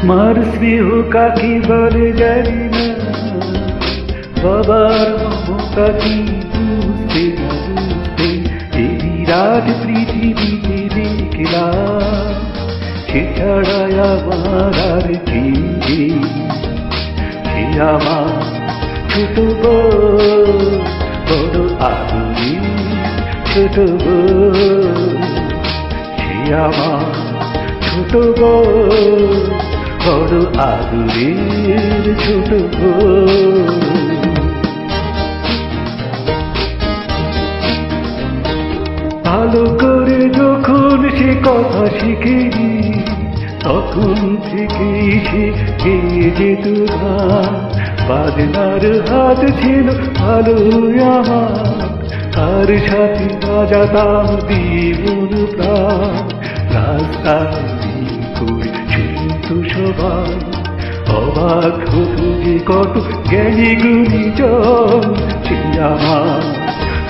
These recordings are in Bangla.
মার স্নেহ কাকে বলে জানি না, বাবার মমতা কি বুঝতে না বুঝতে এই বিরাট পৃথিবীতে দেখলাম, সে ছাড়া আমার আর কে নেই। সে আমার ছোট বড় আদুরি ছোট সে আমার ছোট বড় আদুরের ছোট ভালো করে যখন সে কথা শিখেনি, তখন থেকে সে গেয়ে যেত গান। বাজনার হাত ছিল ভালো আমার, তার সাথে বাজাতাম জীবন প্রাণ। রাস্তায় করে শুনত সবাই, অবাক হতো যে কত জ্ঞানী গুণীজন। সে আমার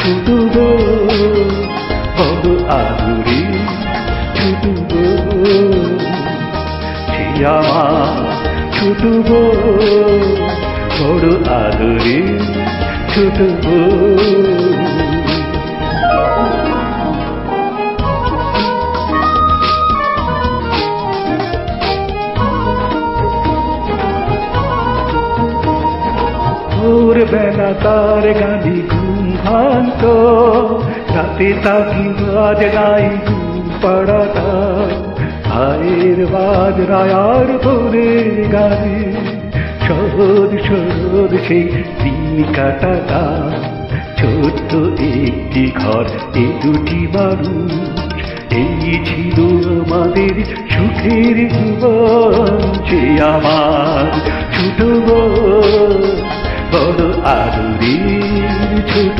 ছোট বড় আদুরি ছোট সে আমার ছোট বড় আদুরি ছোট ভোর বেলা তার গানে ঘুম ভাঙত, রাতে তাকি বাজনাই ঘুম পাড়াতা। আয়ের বাজনায় আর ভোরের গানে সহজ সহজ সেই দিন কাটাতা। ছোট্ট একটি ঘর, এই দুটি মানুষ, এই ছিল আমাদের সুখের জীবন। সে আমার ছোট বড় আদুরের ছোট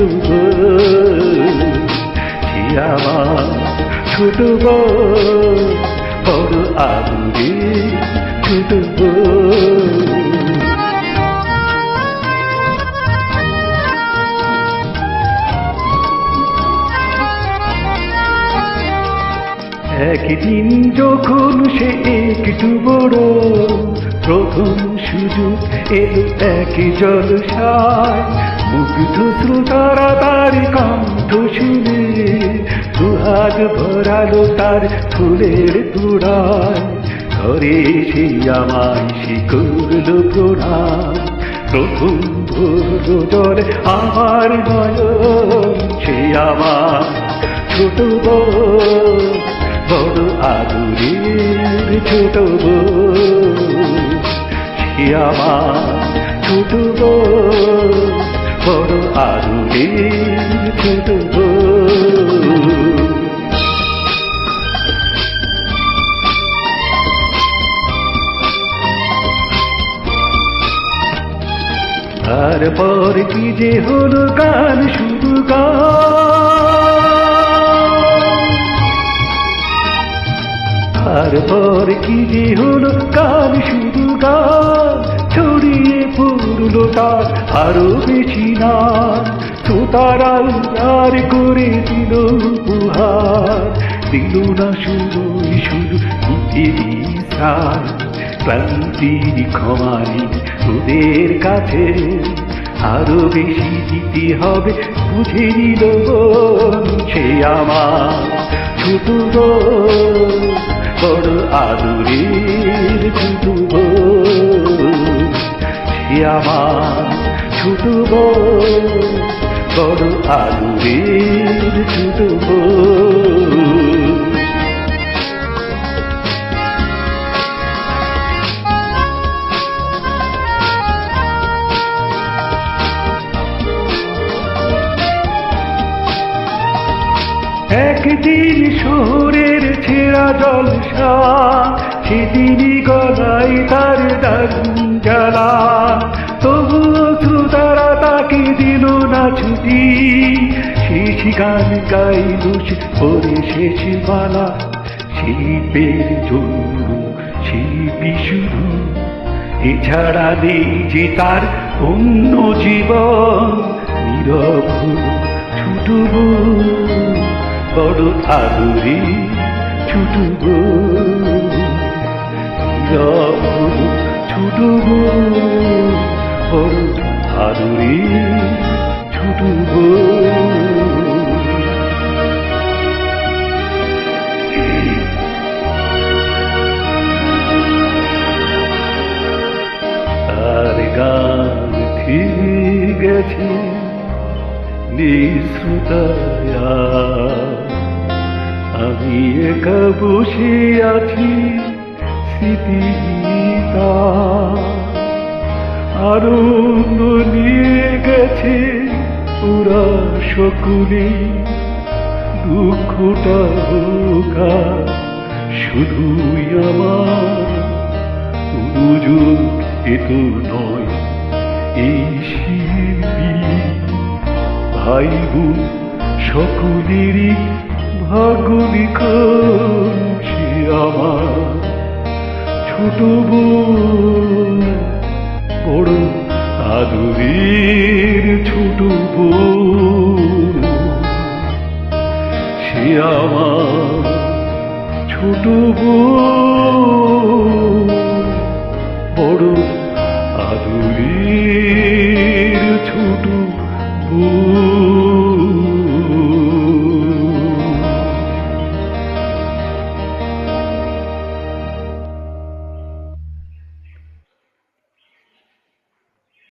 সে আমার ছোট বড় আদুরের ছোট একদিন যখন সে একটু বড়, প্রথম সুযোগ এলো এক জলসায়। মুগ্ধ শ্রোতারা তার কণ্ঠ শুনে দুহাত ভরালো তার ফুলের তোড়ায়। ঘরে সে আমায় সে করলো প্রণাম, প্রথম ভরলো জল আমার নয়ন। সে আমার ছোট বড় আদুরের ছোট সে আমার ছোট বড় আদুরের ছোট তারপর কি যে হলো গান শুধু গান, তারপর কি যে হলো গান শুধু গান। ছড়িয়ে পড়লো তার আরো বেশি নাম, শ্রোতারা উদ্ধার করে দিল উপহার। দিল না শুধুই শুধু ইতিহাস, ক্লান্তির ক্ষমানি ওদের কাছে আরো বেশি দিতে হবে বুঝে নিল। সে আমার ছোট বড় আদুরের ছোট সে আমার ছোট বড় আদুরের ছোট একদিন শহরের ছেঁড়া জলসা, সেদিনই গলায় তার দারুণ জ্বালা। তবুও শ্রোতারা তাকে দিল না ছুটি, শেষ গান গাইল পরে শেষ মালা। শিল্পের জন্য শিল্পী শুরু, এছাড়া নেই যে তার অন্য জীবন। নীরব ছোট বড় আদুরি ছোট নীরব ছোট বোন, বড় আদুরি ছোট বোন। আর গান থিয়ে গেছে নিঃশ্রুতায়, আমি একা বসে আছি স্মৃতিতা, আনন্দ নিয়ে গেছে ওরা সকলে, দুঃখটা হোকা শুধুই আমার দুজন, এ তো নয় এই শিল্পী ভাই বোন সকলেরই ভাগ্য লিখন সে আমার ছোট বোন, বড় আদরের ছোট বোন, সে আমার ছোট বোন।